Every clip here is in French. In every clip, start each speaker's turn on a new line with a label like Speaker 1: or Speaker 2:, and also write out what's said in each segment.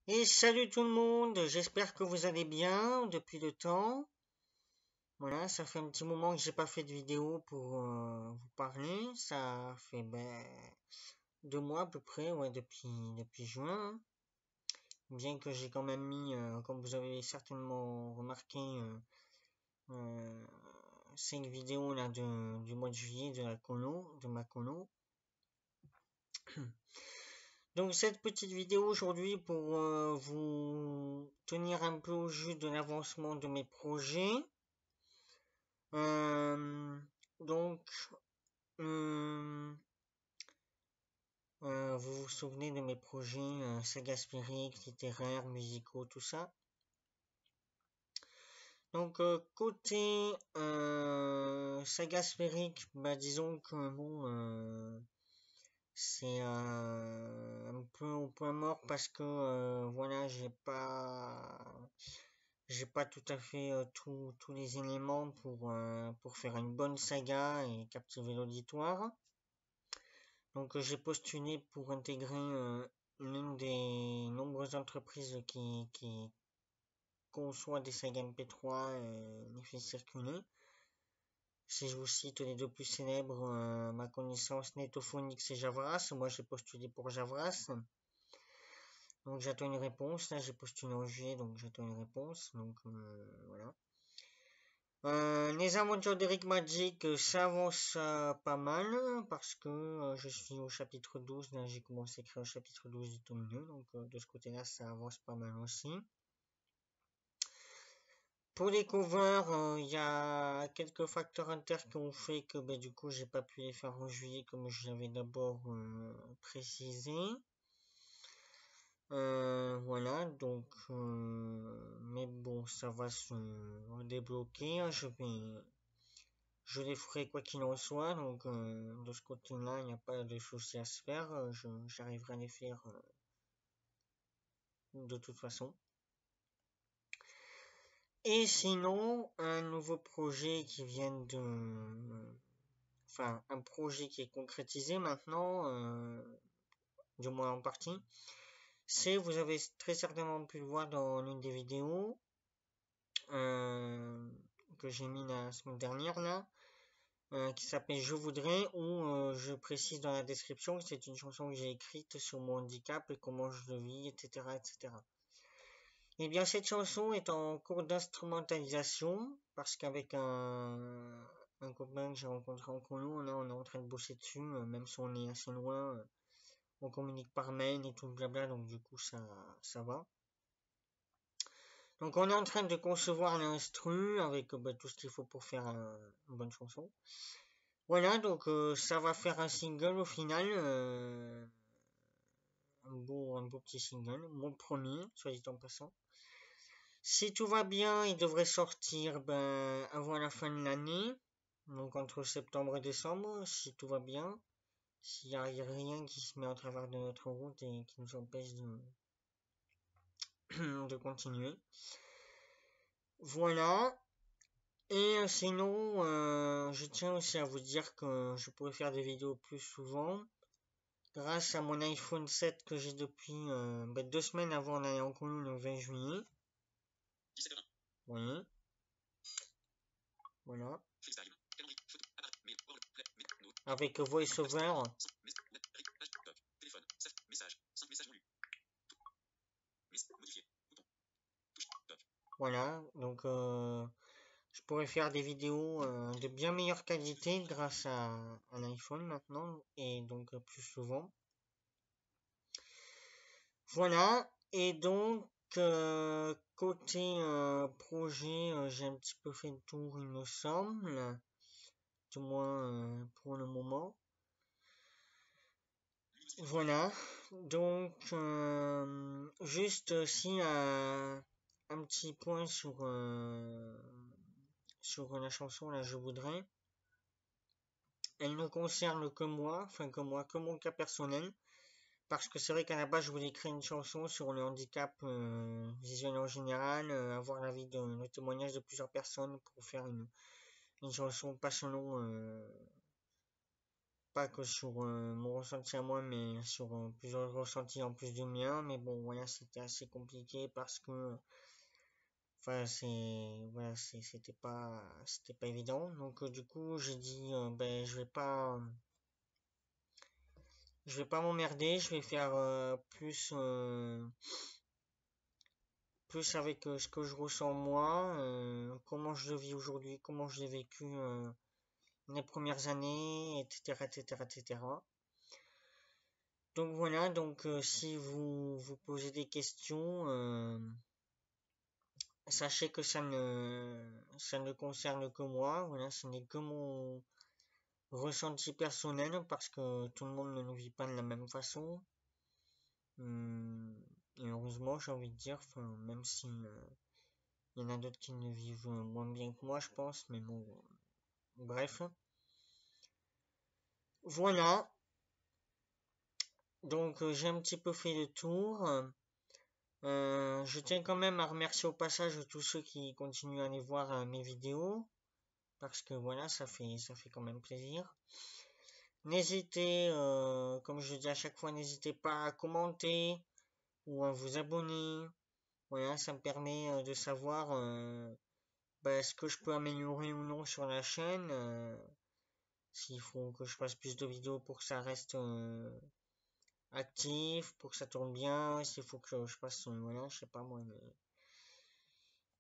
Speaker 1: Et salut tout le monde, j'espère que vous allez bien depuis le temps. Voilà, ça fait un petit moment que j'ai pas fait de vidéo pour vous parler. Ça fait 2 mois à peu près, ouais, depuis juin, hein. Bien que j'ai quand même mis, comme vous avez certainement remarqué, 5 vidéos là du mois de juillet de la colo, de ma colo. Donc cette petite vidéo aujourd'hui pour vous tenir un peu au jus de l'avancement de mes projets. Euh, donc, euh, vous vous souvenez de mes projets saga sphérique, littéraires, musicaux, tout ça. Donc, côté saga sphérique, bah disons que bon, c'est un peu au point mort parce que voilà, j'ai pas tout à fait tous les éléments pour faire une bonne saga et captiver l'auditoire. Donc j'ai postulé pour intégrer l'une des nombreuses entreprises qui conçoit des sagas MP3 et les fait circuler. Si je vous cite les deux plus célèbres, ma connaissance Netophonix et Javras, moi j'ai postulé pour Javras. Donc j'attends une réponse, là j'ai postulé en juillet, donc j'attends une réponse, donc voilà. Les aventures d'Eric Magic, ça avance pas mal, parce que je suis au chapitre 12, là j'ai commencé à écrire au chapitre 12 du tome 2, donc de ce côté-là ça avance pas mal aussi. Pour les covers, il y a quelques facteurs internes qui ont fait que du coup j'ai pas pu les faire en juillet comme je l'avais d'abord précisé. Voilà, donc mais bon, ça va se débloquer, hein. Je les ferai quoi qu'il en soit, donc de ce côté-là, il n'y a pas de souci à se faire. J'arriverai à les faire de toute façon. Et sinon, un nouveau projet qui vient enfin, un projet qui est concrétisé maintenant, du moins en partie. C'est, vous avez très certainement pu le voir dans l'une des vidéos euh, que j'ai mis la semaine dernière là, qui s'appelle Je voudrais, où je précise dans la description que c'est une chanson que j'ai écrite sur mon handicap et comment je le vis, etc., etc. Eh bien, cette chanson est en cours d'instrumentalisation parce qu'avec un copain que j'ai rencontré en colo, là, on est en train de bosser dessus, même si on est assez loin, on communique par mail et tout le blabla, donc du coup, ça va. Donc, on est en train de concevoir l'instru avec tout ce qu'il faut pour faire une bonne chanson. Voilà, donc ça va faire un single au final, un beau petit single, mon premier, soit dit en passant. Si tout va bien, il devrait sortir avant la fin de l'année, donc entre septembre et décembre, si tout va bien, s'il n'y a rien qui se met en travers de notre route et qui nous empêche de continuer. Voilà. Et sinon, je tiens aussi à vous dire que je pourrais faire des vidéos plus souvent grâce à mon iPhone 7 que j'ai depuis 2 semaines avant d'aller en colo le 20 juillet. Oui, voilà. Avec VoiceOver. Voilà, donc je pourrais faire des vidéos de bien meilleure qualité grâce à l'iPhone maintenant et donc plus souvent. Voilà, et donc côté projet, j'ai un petit peu fait le tour, il me semble, du moins pour le moment. Voilà, donc juste aussi un petit point sur la chanson là, je voudrais. Elle ne concerne que moi, enfin que mon cas personnel, parce que c'est vrai qu'à la base je voulais créer une chanson sur le handicap visuel en général, avoir l'avis le témoignage de plusieurs personnes pour faire une chanson pas selon pas que sur mon ressenti à moi, mais sur plusieurs ressentis en plus du mien. Mais bon, voilà, c'était assez compliqué parce que, enfin, c'était pas évident. Donc, du coup, j'ai dit, ben, je vais pas m'emmerder, je vais faire plus avec ce que je ressens moi, comment je le vis aujourd'hui, comment je l'ai vécu les premières années, etc., etc., etc. Donc voilà, donc si vous vous posez des questions, sachez que ça ne concerne que moi, voilà, ce n'est que mon ressenti personnel parce que tout le monde ne le vit pas de la même façon. Hum, et heureusement, j'ai envie de dire, enfin, même si il y en a d'autres qui ne vivent moins bien que moi, je pense, mais bon, bref. Voilà, donc j'ai un petit peu fait le tour. Je tiens quand même à remercier au passage tous ceux qui continuent à aller voir mes vidéos, parce que voilà, ça fait quand même plaisir. N'hésitez, comme je dis à chaque fois, n'hésitez pas à commenter ou à vous abonner. Voilà, ça me permet de savoir ben, ce que je peux améliorer ou non sur la chaîne. S'il faut que je fasse plus de vidéos pour que ça reste actif, pour que ça tourne bien, s'il faut que je fasse, voilà, je sais pas moi.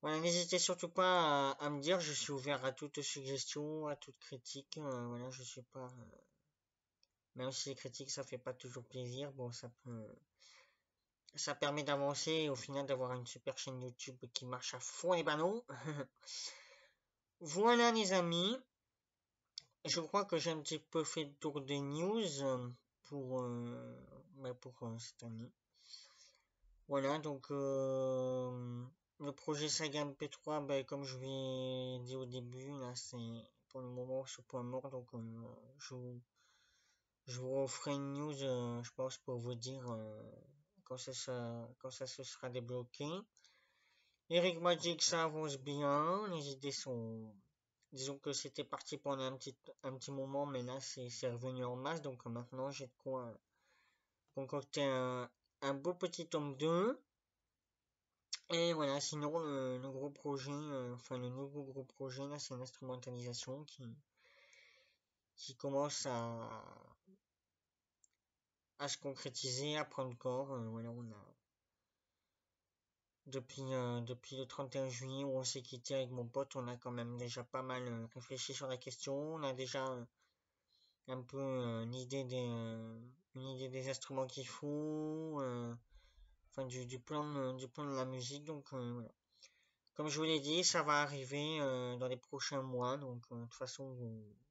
Speaker 1: Voilà, n'hésitez surtout pas à me dire, je suis ouvert à toute suggestion, à toute critique. Voilà, je suis pas. Même si les critiques ça fait pas toujours plaisir, bon, ça permet d'avancer et au final d'avoir une super chaîne YouTube qui marche à fond les ballons. Voilà les amis, je crois que j'ai un petit peu fait le tour des news pour, pour cette année. Voilà, donc le projet Saga MP3, ben, comme je l'ai dit au début, là c'est pour le moment ce point mort, donc je, vous- je vous referai une news, je pense, pour vous dire quand ça se sera débloqué. Eric m'a dit que ça avance bien, les idées sont... Disons que c'était parti pendant un petit moment, mais là c'est revenu en masse, donc maintenant j'ai de quoi concocter un beau petit tome 2. Et voilà, sinon le gros projet, enfin le nouveau gros projet là, c'est une instrumentalisation qui commence à se concrétiser, à prendre corps. Voilà, on a depuis le 31 juillet où on s'est quitté avec mon pote, on a quand même déjà pas mal réfléchi sur la question. On a déjà un peu une idée des instruments qu'il faut, enfin du plan de la musique. Donc voilà. Comme je vous l'ai dit, ça va arriver dans les prochains mois, donc de toute façon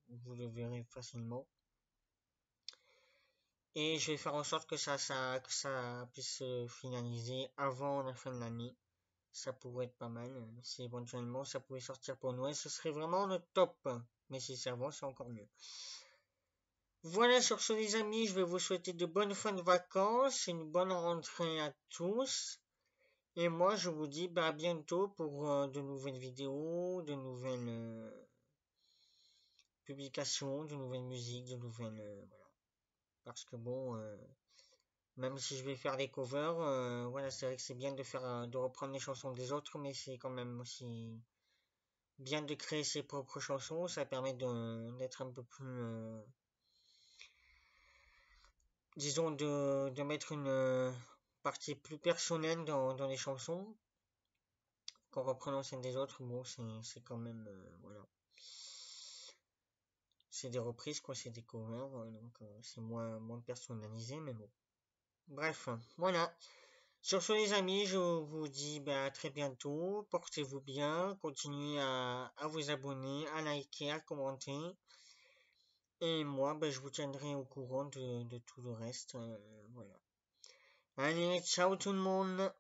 Speaker 1: vous le verrez facilement. Et je vais faire en sorte que ça puisse se finaliser avant la fin de l'année. Ça pourrait être pas mal. Si éventuellement ça pouvait sortir pour Noël, ce serait vraiment le top. Mais si ça avance, c'est encore mieux. Voilà, sur ce les amis, je vais vous souhaiter de bonnes fins de vacances, une bonne rentrée à tous. Et moi, je vous dis bah, à bientôt pour de nouvelles vidéos, de nouvelles publications, de nouvelles musiques, de nouvelles... voilà. Parce que bon, même si je vais faire des covers, voilà, c'est vrai que c'est bien de faire, de reprendre les chansons des autres, mais c'est quand même aussi bien de créer ses propres chansons. Ça permet d'être un peu plus, disons, de mettre une partie plus personnelle dans les chansons. Qu'en reprenant celles des autres, bon, c'est quand même, voilà. C'est des reprises, quoi, c'est des covers, donc c'est moins personnalisé, mais bon. Bref, voilà. Sur ce, les amis, je vous dis ben, à très bientôt. Portez-vous bien. Continuez à vous abonner, à liker, à commenter. Et moi, ben, je vous tiendrai au courant de tout le reste. Voilà. Allez, ciao tout le monde.